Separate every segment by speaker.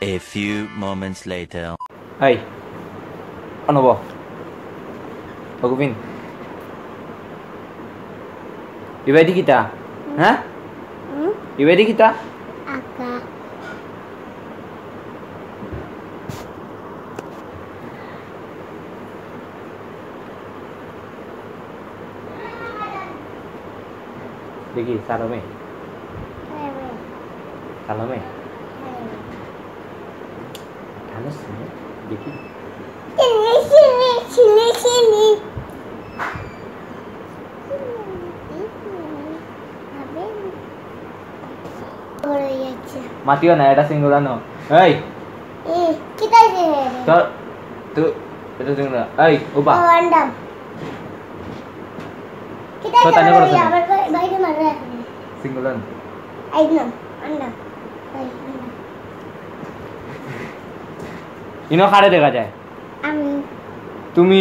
Speaker 1: A few moments later.
Speaker 2: Hey, ano ba? Pagupin. You ready kita? Hah? You ready kita?
Speaker 3: Aka.
Speaker 2: Deki, Salome. Salome. Anas ni, Deki.
Speaker 3: Sini.
Speaker 2: Matio na, এটা singular no. Hey.
Speaker 3: Kita sini.
Speaker 2: Tu, itu singular. Hey, ubah.
Speaker 3: Oh, andam. Kita
Speaker 2: tanya kalau
Speaker 3: ya,
Speaker 2: sana.
Speaker 3: baik mana?
Speaker 2: Singular.
Speaker 3: Andam.
Speaker 2: ইনো খারে দেখা যায়
Speaker 3: আমি
Speaker 2: তুমি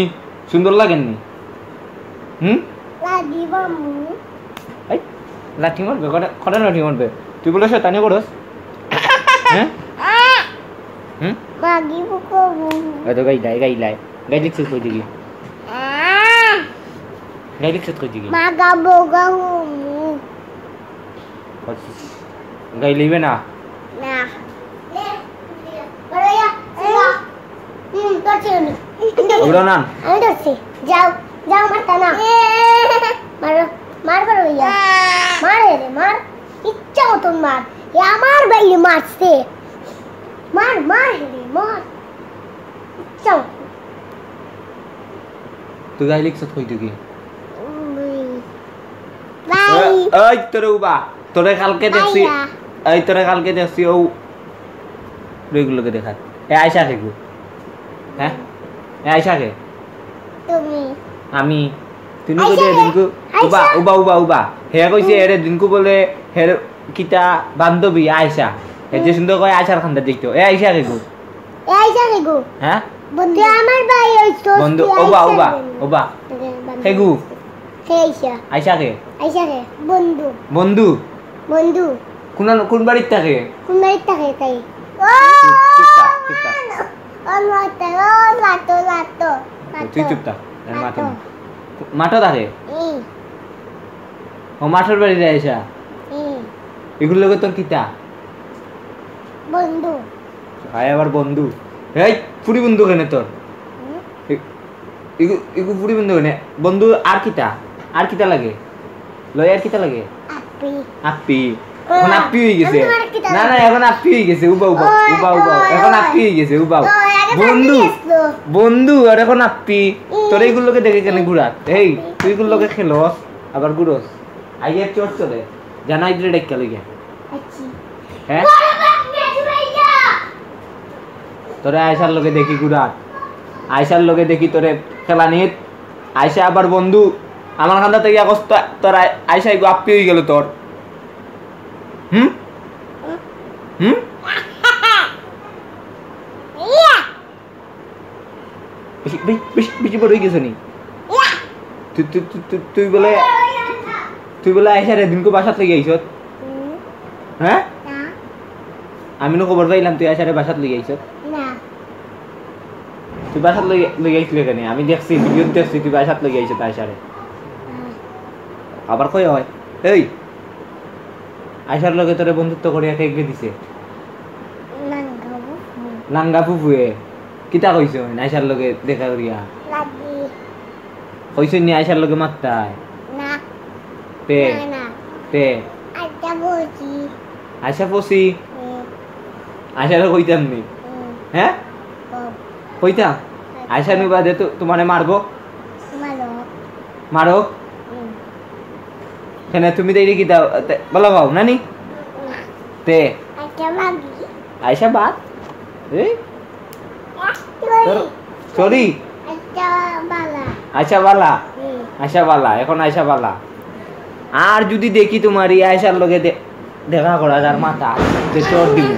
Speaker 2: সুন্দর লাগেননি
Speaker 3: লাগি বামু
Speaker 2: এই লাঠি মারবে কটা লাঠি মারবে তুই বলে শয়তানি করস হ্যাঁ
Speaker 3: লাগি বুকবু
Speaker 2: এই তো গাই লিখছিস কই দিগি গাই লিখছিস কই দিগি
Speaker 3: মাগা বগাহু
Speaker 2: গাই লিবে না
Speaker 3: না বড় ya করছিস
Speaker 2: ওগুলো না
Speaker 3: আমি ধরছি যাও মারতা না মার বড় ya মার ইচ্ছা মতন মার এ আমার বাইরে মারছে মার ইচ্ছা
Speaker 2: তুই গাই লিখছিস কই দিগি
Speaker 3: বাই
Speaker 2: এই তোরে উবা তোরে কালকে দেখছি ও রেগুলোকে দেখা এ আয়শা কে গো হ্যাঁ এ আয়শা কে আমি তুমি কইতে দিনকু উবা হে কইছে এরে দিনকু বলে হে কিতা বান্ধবী আয়শা এ যে সুন্দর কয় আয়শার খান্দা দেখতো এ আয়শা কে গো হ্যাঁ
Speaker 3: বন্ধু আমার ভাই হইছো
Speaker 2: বন্ধু উবা হে গো আয়শা কে বন্ধু কোন বাড়ির থাকে
Speaker 3: তাই
Speaker 2: তুই চুপটা মাঠো থাকে ও মাঠের বাড়িতে আয়শা এগুলো লোক তোর কিতা
Speaker 3: বন্ধু
Speaker 2: আবার বন্ধু এই পুরি বন্ধু কেন তোর এগু পুরি বন্ধু কেন বন্ধু আর কিতা লাগে লয় আর কিতা লাগে আপি এখন আপি হয়ে গেছে না এখন আপি হয়ে গেছে উবা এখন আপি হয়ে গেছে উবা বন্ধু আর এখন আপি তোর এইগুলোকে দেখে কেন ঘুরাত এই তুই এগুলোকে খেলস আবার ঘুরস আইয়ে চোর চলে জানাই দিলে ডেকে লইয়া হ্যাঁ তোরে আয়শার লোকে দেখি ঘুরাত আয়শার লোকে দেখি তোরে খেলা নিয়ে আয়শা আবার বন্ধু আমার খান্দা থেকে অবস্থা তোর আয়শা এগো আপি হয়ে গেল তোর বেশি বড় হয়ে গেছে নি তুই বলে আয়শা রে দিনকো বাসাত লই আইছ হ্যাঁ আমি নো খবর পাইলাম তুই আয়শা রে বাসাত লই আইছ
Speaker 3: না
Speaker 2: তুই বাসাত লই আইছিস কেন আমি দেখছি ভিডিও দেখছি তুই বাসাত লই আইছ আয়শা রে আবার কই হয় এই আয়শার লগে তোরে বন্ধুত্ব করে একে দিছে লাঙ্গা ফুফুয়ে কিতা কইছ আয়শার লগে দেখা করিয়া কইছ নি আয়শার লগে মারতাই
Speaker 3: না
Speaker 2: তে আয়শা বসি আয়শারে কইতাম নি হ্যাঁ কইতাম আয়শা নি বাদে তো তোমারে মারবো মারো কেন তুমি দেরি কিতা বলা পাও নানি তে আয়শা বাদ এই সরি আয়শা বালা এখন আয়শা বালা আর যদি দেখি তোমার এই আয়শার লগে দেখা করা যার মাথা যে চোর দিব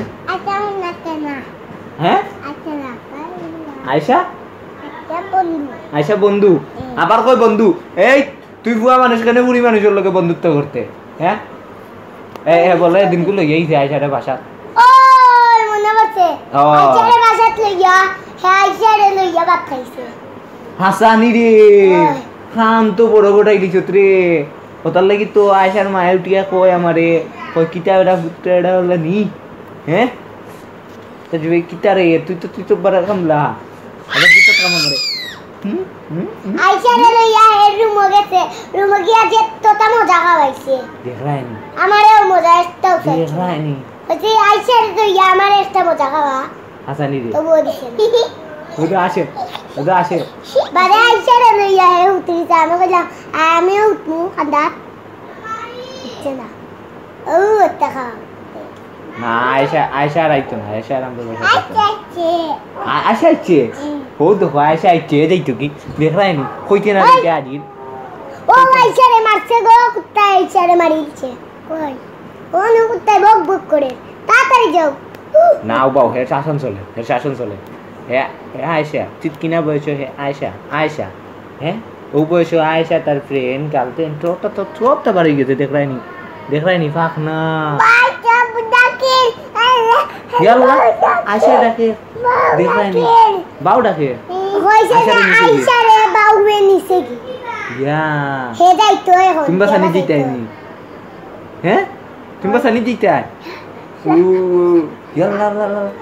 Speaker 2: হ্যাঁ আয়শা বন্ধু আবার কই বন্ধু এই তুই বুয়া মানুষ কেন বুড়ি মানুষের লগে বন্ধুত্ব করতে হ্যাঁ বলে দিনগুলো এই যে আয়শারে বাসা
Speaker 3: মনে পড়ছে
Speaker 2: ও
Speaker 3: আইসারে বাসাত লইয়া হ্যাঁ আইসারে লইয়া ভাত খাইছে
Speaker 2: হাসানি রে
Speaker 3: ওই।
Speaker 2: খান তো বড় গোটাই দিছত রে ওটার লাগি তো আয়সার মায়ের উঠিয়া কয় আমারে কয় কিতা এটা পুত্র এটা হলো নি হ্যাঁ তা যে কিতা রে তুই তো বড় কামলা আবার কিতা কাম আমারে
Speaker 3: আইসারে লইয়া এর রুমে গেছে রুমে গিয়া যে তোতা মজা খাওয়াইছে
Speaker 2: দেখলাইনি
Speaker 3: আমারও মজা একটাও চাইছে
Speaker 2: দেখলাইনি
Speaker 3: বলছি আইসারে লইয়া আমার একটা মজা খাওয়া
Speaker 2: হাসানি রে
Speaker 3: তবুও দিছে না
Speaker 2: ওটা আসে
Speaker 3: বারে আইসারে লইয়া হে উঠেছে আমি বললাম আমিও উঠবো খান্দা ইচ্ছে না ও একটা খাওয়া
Speaker 2: না আয়সা আর আইতো না আয়সা আর আমরা বসে
Speaker 3: আচ্ছা আচ্ছা
Speaker 2: আয়সা আইছে ও দেখো আয়সা আইছে যাইতো কি দেখলাইনি কইতে না দিতে আজির
Speaker 3: ও আইসারে মারছে গো কুত্তা আইসারে মারিছে কই ও নো কুত্তা বক বক করে তাড়াতাড়ি যাও
Speaker 2: নাও বাও হে শাসন চলে হে আয়সা চিৎকিনা বয়স হে আয়সা হ্যাঁ ও বয়স আয়সা তার ফ্রেন্ড গার্লফ্রেন্ড তো সবটা বাড়ি গেছে দেখরাইনি ফাঁক না
Speaker 3: বাচ্চা বুদাকে
Speaker 2: ইয়াল্লা আয়সা ডাকে দেখরাইনি বাউ ডাকে
Speaker 3: হইছে না আইসারে বাউবে নিছে কি
Speaker 2: ইয়া
Speaker 3: হে যাইতো এখন
Speaker 2: তুমি বাসা নিয়ে যাইতাইনি হ্যাঁ তুমি বাসা নিয়ে যাইতাই ও ইয়াল্লা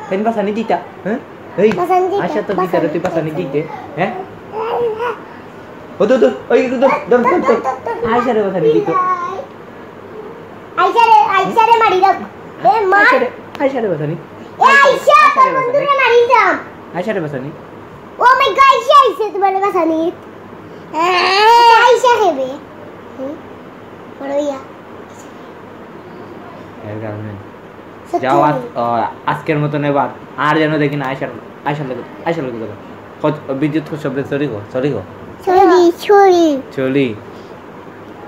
Speaker 2: তুমি বাসা নিয়ে যাইতা হ্যাঁ এই
Speaker 3: বাসা নিয়ে যাইতা,
Speaker 2: আয়সা তো
Speaker 3: বাসা
Speaker 2: ভিতরে তুই
Speaker 3: নিয়ে
Speaker 2: বাসা নিয়ে যাইতে হ্যাঁ ও তো ওই তো আয়সা রে বাসা নিয়ে যাইতো
Speaker 3: আইসারে মারি দাও এ মা
Speaker 2: আয়সা রে বাসা নিয়ে
Speaker 3: এ আইসা তোর বন্ধুরে মারি দাও
Speaker 2: আয়সা রে বাসা নিয়ে
Speaker 3: ও মাই গড আইসা আইসা তোমার বাসানি আইসা হেবে বড়ইয়া
Speaker 2: এর কারণে যাও আজকের মতন এবার আর যেন দেখি না আয়সার লোক যাবে বিদ্যুৎ শব্দে চলি গো চলি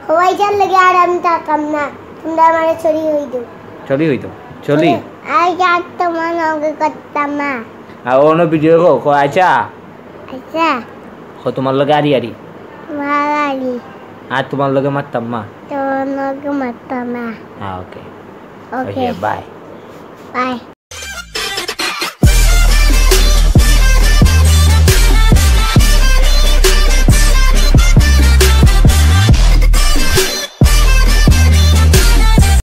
Speaker 3: হওয়াই যার লাগে আর আমি তাকাম না তোমরা আমারে চলি হইতো
Speaker 2: চলি
Speaker 3: আর যার তোমার নগে করতাম না
Speaker 2: আর অন্য ভিডিও গো আচ্ছা
Speaker 3: আচ্ছা
Speaker 2: তোমার লগে আরি
Speaker 3: মারালি
Speaker 2: আর তোমার লগে মারতাম মা
Speaker 3: তোর নগে মারতাম না
Speaker 2: ওকে
Speaker 3: ওকে
Speaker 2: বাই
Speaker 3: বাই